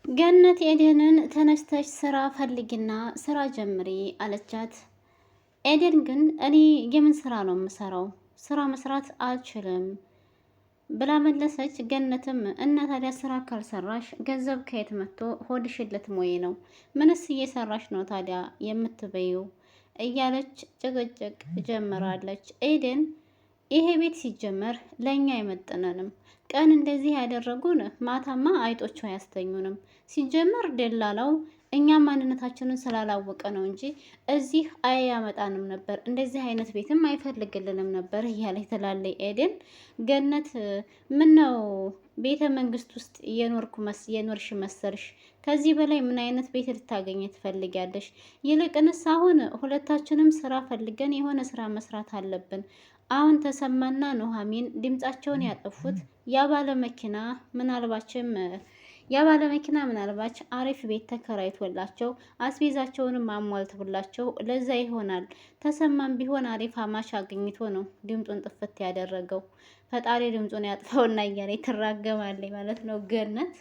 ገነት ኤደንን ተነስተሽ ስራ ፈልጊና ስራ ጀምሪ አለቻት። ኤደን ግን እኔ የምን ስራ ነው የምሰራው? ስራ መስራት አልችልም ብላ መለሰች። ገነትም እና ታዲያ ስራ ካልሰራሽ ገንዘብ ከየት መጥቶ ሆድሽን ልትሞይ ነው? ምንስ እየሰራሽ ነው ታዲያ የምትበይው? እያለች ጭቅጭቅ ጀምራለች። ኤደን ይሄ ቤት ሲጀመር ለእኛ አይመጥነንም። ቀን እንደዚህ ያደረጉን ማታማ አይጦቹ አያስተኙንም። ሲጀመር ደላላው እኛ ማንነታችንን ስላላወቀ ነው እንጂ እዚህ አያመጣንም ነበር፣ እንደዚህ አይነት ቤትም አይፈልግልንም ነበር እያለች ትላለች ኤደን። ገነት ምን ነው ቤተ መንግስት ውስጥ የኖርሽ መሰልሽ? ከዚህ በላይ ምን አይነት ቤት ልታገኝ ትፈልጊያለሽ? ይልቅንስ አሁን ሁለታችንም ስራ ፈልገን የሆነ ስራ መስራት አለብን። አሁን ተሰማና ኑሐሚን ድምጻቸውን ያጠፉት ያባለ መኪና ምናልባች አሪፍ ቤት ተከራይቶላቸው አስቤዛቸውንም አሟልቶላቸው ለዛ ይሆናል። ተሰማም ቢሆን አሪፍ አማች አግኝቶ ነው ድምጡን ጥፍት ያደረገው። ፈጣሪ ድምጡን ያጥፈውና እያለ ትራገማለች ማለት ነው ገነት።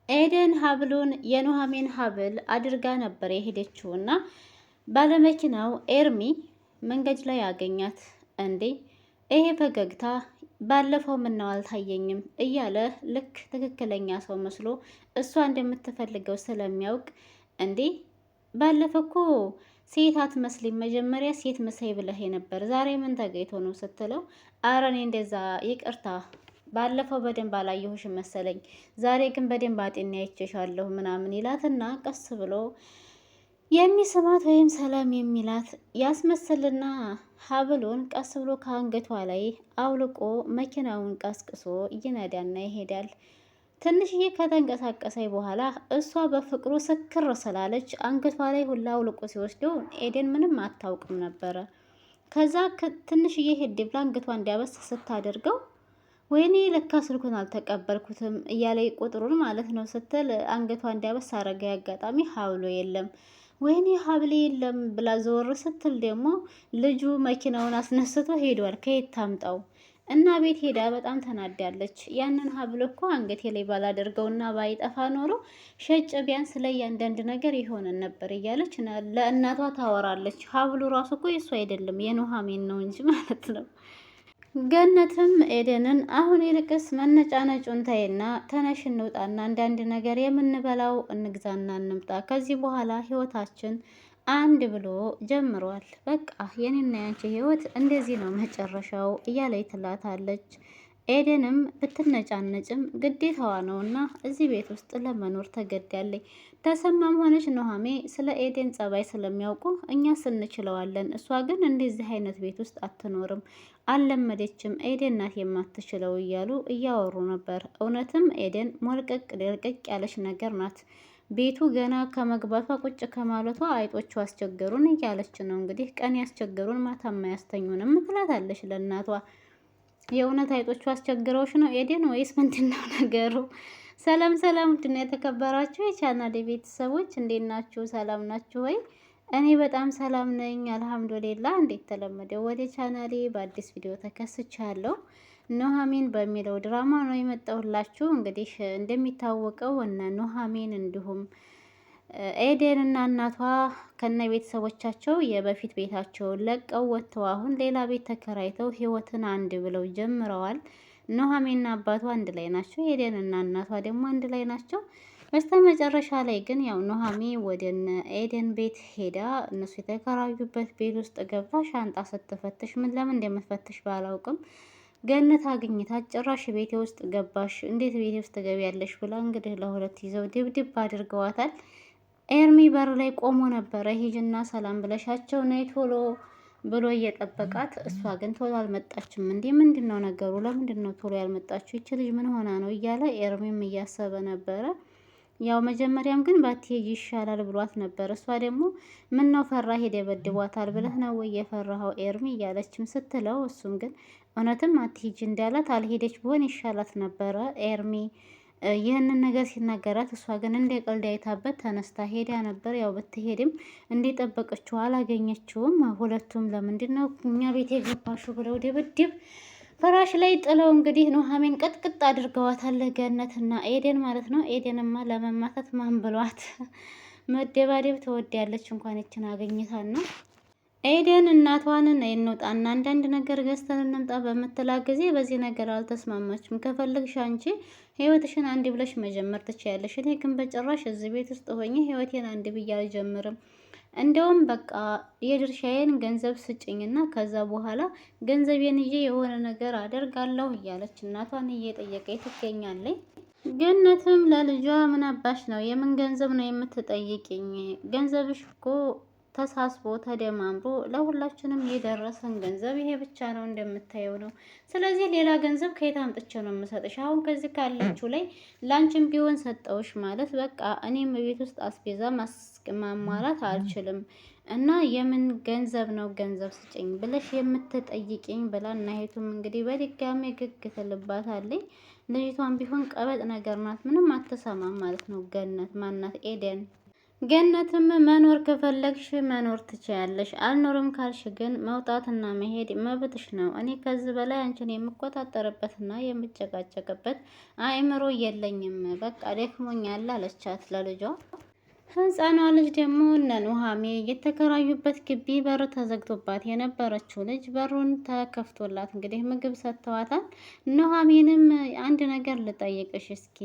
ኤደን ሀብሉን የኑሐሚን ሀብል አድርጋ ነበር የሄደችውና ባለመኪናው ኤርሚ መንገድ ላይ ያገኛት። እንዴ ይሄ ፈገግታ ባለፈው ምነው አልታየኝም እያለ ልክ ትክክለኛ ሰው መስሎ እሷ እንደምትፈልገው ስለሚያውቅ፣ እንዴ ባለፈው እኮ ሴት አትመስሊም፣ መጀመሪያ ሴት መሳይ ብለህ ነበር፣ ዛሬ ምን ተገኝቶ ነው ስትለው፣ አረ እኔ እንደዛ ይቅርታ፣ ባለፈው በደንብ አላየሁሽ መሰለኝ፣ ዛሬ ግን በደንብ አጤና አይቼሻለሁ ምናምን ይላትና ቀስ ብሎ የሚስማት ወይም ሰላም የሚላት ያስመስልና ሀብሉን ቀስ ብሎ ከአንገቷ ላይ አውልቆ መኪናውን ቀስቅሶ ይነዳና ይሄዳል። ትንሽዬ ከተንቀሳቀሰ በኋላ እሷ በፍቅሩ ስክር ስላለች አንገቷ ላይ ሁላ አውልቆ ሲወስደው ኤደን ምንም አታውቅም ነበረ። ከዛ ትንሽዬ ሄድ ብላ አንገቷ እንዲያበስ ስታደርገው ወይኔ ለካ ስልኩን አልተቀበልኩትም እያለ ቁጥሩን ማለት ነው ስትል አንገቷ እንዲያበስ አረገ። አጋጣሚ ሀብሎ የለም። ወይኔ ሀብሌ የለም ብላ ዘወር ስትል ደግሞ ልጁ መኪናውን አስነስቶ ሄዷል። ከየት ታምጣው እና ቤት ሄዳ በጣም ተናዳለች። ያንን ሀብል እኮ አንገቴ ላይ ባላደርገውና ባይጠፋ ኖሮ ሸጭ ቢያንስ ላይ አንዳንድ ነገር ይሆንን ነበር እያለች ለእናቷ ታወራለች። ሀብሉ ራሱ እኮ የሱ አይደለም የኑሐሚን ነው እንጂ ማለት ነው። ገነትም ኤደንን አሁን ይልቅስ መነጫነጩን ተይና ተነሽ እንውጣና አንዳንድ ነገር የምንበላው እንግዛና እንምጣ። ከዚህ በኋላ ህይወታችን አንድ ብሎ ጀምሯል። በቃ የኔና ያንቺ ህይወት እንደዚህ ነው መጨረሻው እያለች ትላታለች። ኤደንም ብትነጫነጭም ግዴታዋ ነውና እዚህ ቤት ውስጥ ለመኖር ተገዳለች። ተሰማም ሆነች ኑሐሜ ስለ ኤደን ጸባይ ስለሚያውቁ እኛ ስንችለዋለን፣ እሷ ግን እንደዚህ አይነት ቤት ውስጥ አትኖርም፣ አልለመደችም፣ ኤደን ናት የማትችለው እያሉ እያወሩ ነበር። እውነትም ኤደን ሞልቀቅ ደልቀቅ ያለች ነገር ናት። ቤቱ ገና ከመግባቷ ቁጭ ከማለቷ አይጦቹ አስቸገሩን እያለች ነው እንግዲህ። ቀን ያስቸገሩን ማታማ ያስተኙንም ትላታለች ለእናቷ። የእውነት አይጦቹ አስቸግረውሽ ነው ኤደን ወይስ ምንድነው ነገሩ? ሰላም ሰላም፣ ውድና የተከበራችሁ የቻናሌ ቤተሰቦች እንዴት ናችሁ? ሰላም ናችሁ ወይ? እኔ በጣም ሰላም ነኝ አልሐምዱሊላ። እንዴት ተለመደው ወደ ቻናሌ በአዲስ ቪዲዮ ተከስቻለሁ። ኑሐሚን በሚለው ድራማ ነው የመጣሁላችሁ። እንግዲህ እንደሚታወቀው እነ ኑሐሚን እንዲሁም ኤደን እና እናቷ ከነ ቤተሰቦቻቸው የበፊት ቤታቸውን ለቀው ወጥተው አሁን ሌላ ቤት ተከራይተው ህይወትን አንድ ብለው ጀምረዋል። ኑሐሚንና አባቷ አንድ ላይ ናቸው። ኤደን እና እናቷ ደግሞ አንድ ላይ ናቸው። በስተመጨረሻ ላይ ግን ያው ኑሐሚን ወደ ኤደን ቤት ሄዳ እነሱ የተከራዩበት ቤት ውስጥ ገብታ ሻንጣ ስትፈትሽ ምን ለምን እንደምትፈትሽ ባላውቅም ገነት አግኝታት ጭራሽ ቤቴ ውስጥ ገባሽ፣ እንዴት ቤቴ ውስጥ ገቢያለሽ ብላ እንግዲህ ለሁለት ይዘው ድብድብ አድርገዋታል። ኤርሚ በር ላይ ቆሞ ነበረ። ሂጅና ሰላም ብለሻቸው ነይ ቶሎ ብሎ እየጠበቃት፣ እሷ ግን ቶሎ አልመጣችም። እንዴ ምንድን ነው ነገሩ? ለምንድን ነው ቶሎ ያልመጣችው? ይች ልጅ ምን ሆና ነው እያለ ኤርሚም እያሰበ ነበረ። ያው መጀመሪያም ግን ባትሄጂ ይሻላል ብሏት ነበር። እሷ ደግሞ ምን ነው ፈራህ ይደበድቧታል ብለህ ነው ወይ የፈራኸው ኤርሚ እያለችም ስትለው፣ እሱም ግን እውነትም አትሄጂ እንዳላት አልሄደች ብሆን ይሻላት ነበረ ኤርሚ ይህንን ነገር ሲናገራት፣ እሷ ግን እንደ ቀልድ አይታበት ተነስታ ሄዳ ነበር። ያው ብትሄድም እንደጠበቀችው አላገኘችውም። ሁለቱም ለምንድን ነው እኛ ቤት የገባሽው ብለው ድብድብ ፍራሽ ላይ ጥለው እንግዲህ ኑሐሚን ቅጥቅጥ አድርገዋታል። ገነትና ኤደን ማለት ነው። ኤደንማ ለመማታት ማን ብሏት መደባደብ ትወዳለች። እንኳን ይችን አገኝታና ኤደን እናቷን እንውጣና አንዳንድ ነገር ገዝተን እንምጣ በምትላት ጊዜ በዚህ ነገር አልተስማማችም። ከፈለግሽ አንቺ ህይወትሽን አንድ ብለሽ መጀመር ትችያለሽ። እኔ ግን በጭራሽ እዚህ ቤት ውስጥ ሆኜ ህይወቴን አንድ ብዬ አልጀምርም። እንደውም በቃ የድርሻዬን ገንዘብ ስጭኝና ከዛ በኋላ ገንዘቤን ይዤ የሆነ ነገር አደርጋለሁ እያለች እናቷን እየጠየቀኝ ትገኛለች። ገነትም ለልጇ ምን አባሽ ነው የምን ገንዘብ ነው የምትጠይቅኝ? ገንዘብሽ እኮ ተሳስቦ ተደማምሮ ለሁላችንም የደረሰን ገንዘብ ይሄ ብቻ ነው፣ እንደምታየው ነው። ስለዚህ ሌላ ገንዘብ ከየት አምጥቼ ነው የምሰጥሽ? አሁን ከዚህ ካለችው ላይ ላንቺም ቢሆን ሰጠውሽ ማለት በቃ እኔም ቤት ውስጥ አስቤዛ ማሟላት አልችልም እና የምን ገንዘብ ነው ገንዘብ ስጭኝ ብለሽ የምትጠይቅኝ ብላ እናሄቱም እንግዲህ በድጋሚ ግግ ትልባታለች። ልጅቷን ቢሆን ቀበጥ ነገር ናት፣ ምንም አትሰማም ማለት ነው። ገነት ማናት ኤደን ገነትም መኖር ከፈለግሽ መኖር ትችያለሽ፣ አልኖርም ካልሽ ግን መውጣትና መሄድ መብትሽ ነው። እኔ ከዚህ በላይ አንቺን የምቆጣጠርበትና የምጨቃጨቅበት አእምሮ የለኝም፣ በቃ ደክሞኛል አለቻት ለልጇ። ህፃኗ ልጅ ደግሞ እነ ኑሃሜ የተከራዩበት ግቢ በር ተዘግቶባት የነበረችው ልጅ በሩን ተከፍቶላት እንግዲህ ምግብ ሰጥተዋታል። ኑሃሜንም አንድ ነገር ልጠይቅሽ እስኪ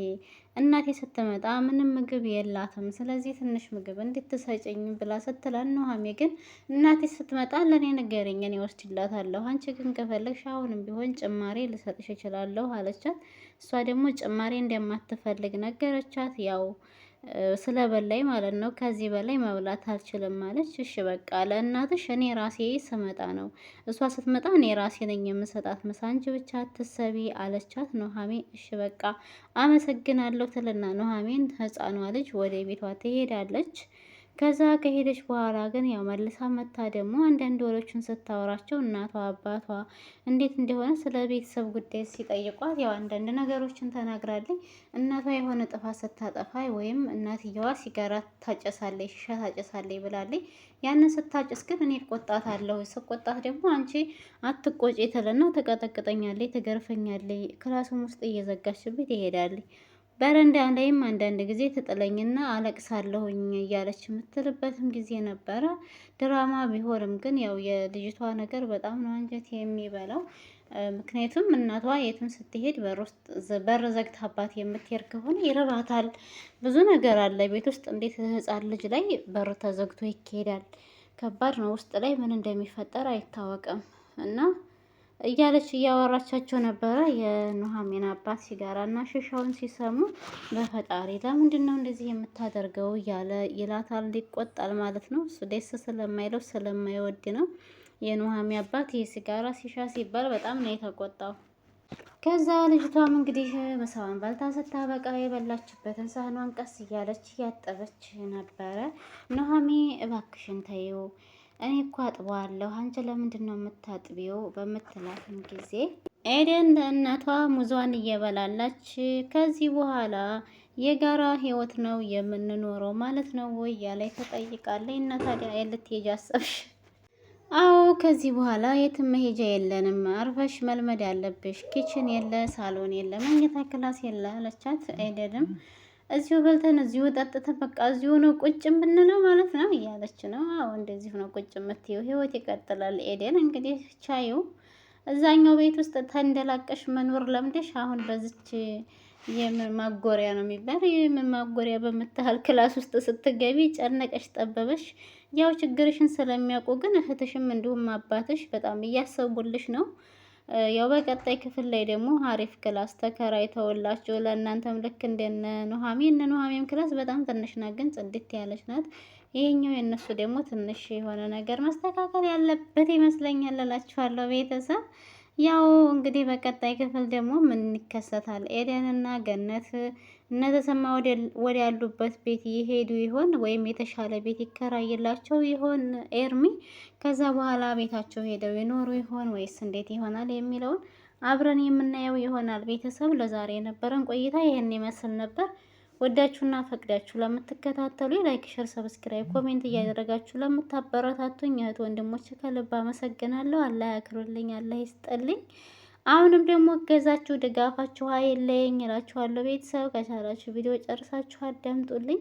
እናቴ ስትመጣ ምንም ምግብ የላትም፣ ስለዚህ ትንሽ ምግብ እንድትሰጭኝ ብላ ስትላት፣ ኑሃሜ ግን እናቴ ስትመጣ ለእኔ ንገሪኝ እኔ ወስድላታለሁ፣ አንቺ ግን ከፈለግሽ አሁንም ቢሆን ጭማሬ ልሰጥሽ እችላለሁ አለቻት። እሷ ደግሞ ጭማሬ እንደማትፈልግ ነገረቻት። ያው ስለበላይ ማለት ነው። ከዚህ በላይ መብላት አልችልም ማለች። እሺ በቃ ለእናትሽ እኔ ራሴ ስመጣ ነው፣ እሷ ስትመጣ እኔ ራሴ ነኝ የምሰጣት፣ ምሳ አንቺ ብቻ አትሰቢ አለቻት። ኑሃሜ እሺ በቃ አመሰግናለሁ ትልና ኑሃሜን ህፃኗ ልጅ ወደ ቤቷ ትሄዳለች። ከዛ ከሄደች በኋላ ግን ያው መልሳ መታ ደግሞ አንዳንድ ወሬዎችን ስታወራቸው እናቷ አባቷ እንዴት እንደሆነ ስለ ቤተሰብ ጉዳይ ሲጠይቋት ያው አንዳንድ ነገሮችን ተናግራለች። እናቷ የሆነ ጥፋት ስታጠፋ ወይም እናትየዋ ሲጋራ ታጨሳለች፣ ሺሻ ታጨሳለች ብላለች። ያንን ስታጨስ ግን እኔ እቆጣታለሁ፣ ስቆጣት ደግሞ አንቺ አትቆጪ ትልና ትቀጠቅጠኛለች፣ ትገርፈኛለች፣ ክላሱም ውስጥ እየዘጋችብኝ ትሄዳለች። በረንዳ ላይም አንዳንድ ጊዜ ትጥለኝና አለቅሳለሁኝ እያለች የምትልበትም ጊዜ ነበረ። ድራማ ቢሆንም ግን ያው የልጅቷ ነገር በጣም ነው አንጀት የሚበላው። ምክንያቱም እናቷ የትም ስትሄድ በር ዘግታባት የምትሄድ ከሆነ ይርባታል። ብዙ ነገር አለ ቤት ውስጥ። እንዴት ህፃን ልጅ ላይ በር ተዘግቶ ይካሄዳል? ከባድ ነው። ውስጥ ላይ ምን እንደሚፈጠር አይታወቅም እና እያለች እያወራቻቸው ነበረ። የኑሃሚን አባት ሲጋራ እና ሽሻውን ሲሰሙ በፈጣሪ ለምንድን ነው እንደዚህ የምታደርገው እያለ ይላታል። ይቆጣል ማለት ነው። እሱ ደስ ስለማይለው ስለማይወድ ነው። የኑሃሚ አባት የሲጋራ ሲሻ ሲባል በጣም ነው የተቆጣው። ከዛ ልጅቷም እንግዲህ ምሳዋን በልታ ስታበቃ የበላችበትን ሳህኗን ቀስ እያለች እያጠበች ነበረ። ኑሃሚ እባክሽን ተይው እኔ እኮ አጥበዋለሁ አንቺ ለምንድን ነው የምታጥቢው? በምትላትም ጊዜ ኤደን ለእናቷ ሙዟን እየበላላች ከዚህ በኋላ የጋራ ህይወት ነው የምንኖረው ማለት ነው ወይ እያለች ትጠይቃለች። እና ታዲያ ልትሄጂ አሰብሽ? አዎ ከዚህ በኋላ የትም መሄጃ የለንም፣ አርፈሽ መልመድ ያለብሽ፣ ኪችን የለ፣ ሳሎን የለ፣ መኝታ ክላስ የለ አለቻት። ኤደንም እዚሁ በልተን እዚሁ ጠጥተን በቃ እዚሁ ነው ቁጭ የምንለው ማለት ነው እያለች ነው። አዎ እንደዚሁ ነው ቁጭ የምትይው፣ ህይወት ይቀጥላል። ኤደን እንግዲህ ቻዩ እዛኛው ቤት ውስጥ ተንደላቀሽ መኖር ለምደሽ አሁን በዚች የምን ማጎሪያ ነው የሚባል የምን ማጎሪያ በምታህል ክላስ ውስጥ ስትገቢ ጨነቀሽ ጠበበሽ። ያው ችግርሽን ስለሚያውቁ ግን እህትሽም እንዲሁም አባትሽ በጣም እያሰቡልሽ ነው። ያው በቀጣይ ክፍል ላይ ደግሞ አሪፍ ክላስ ተከራይተውላችሁ ለእናንተም ልክ እንደነ ኑሃሚን እነ ኑሃሚን ክላስ በጣም ትንሽ ናት፣ ግን ጽድት ያለች ናት። ይሄኛው የእነሱ ደግሞ ትንሽ የሆነ ነገር መስተካከል ያለበት ይመስለኛል እላችኋለሁ ቤተሰብ። ያው እንግዲህ በቀጣይ ክፍል ደግሞ ምን ይከሰታል? ኤደንና ገነት እነተሰማ ወደ ያሉበት ቤት ይሄዱ ይሆን ወይም የተሻለ ቤት ይከራይላቸው ይሆን ኤርሚ? ከዛ በኋላ ቤታቸው ሄደው ይኖሩ ይሆን ወይስ እንዴት ይሆናል የሚለውን አብረን የምናየው ይሆናል። ቤተሰብ ለዛሬ የነበረን ቆይታ ይሄን ይመስል ነበር። ወዳችሁና ፈቅዳችሁ ለምትከታተሉ ላይክ፣ ሼር፣ ሰብስክራይብ፣ ኮሜንት እያደረጋችሁ ለምታበረታቱኝ እህት ወንድሞች ከልብ አመሰግናለሁ። አላህ ያክብርልኝ፣ አላህ ይስጠልኝ። አሁንም ደግሞ እገዛችሁ ድጋፋችሁ አይለየኝ እላችኋለሁ። ቤተሰብ ከቻላችሁ ቪዲዮ ጨርሳችሁ አዳምጡልኝ።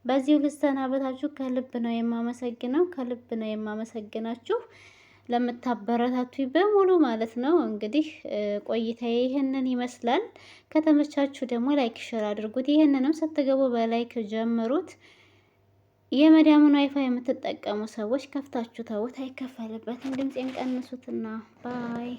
በዚሁ ልሰናበታችሁ። ከልብ ነው የማመሰግነው፣ ከልብ ነው የማመሰግናችሁ ለምታበረታቱኝ በሙሉ ማለት ነው። እንግዲህ ቆይታዬ ይህንን ይመስላል። ከተመቻችሁ ደግሞ ላይክ ሼር አድርጉት። ይህንንም ስትገቡ በላይክ ጀምሩት። የመዳምን ዋይፋይ የምትጠቀሙ ሰዎች ከፍታችሁ ተውት፣ አይከፈልበትም። ድምፄን ቀንሱትና ባይ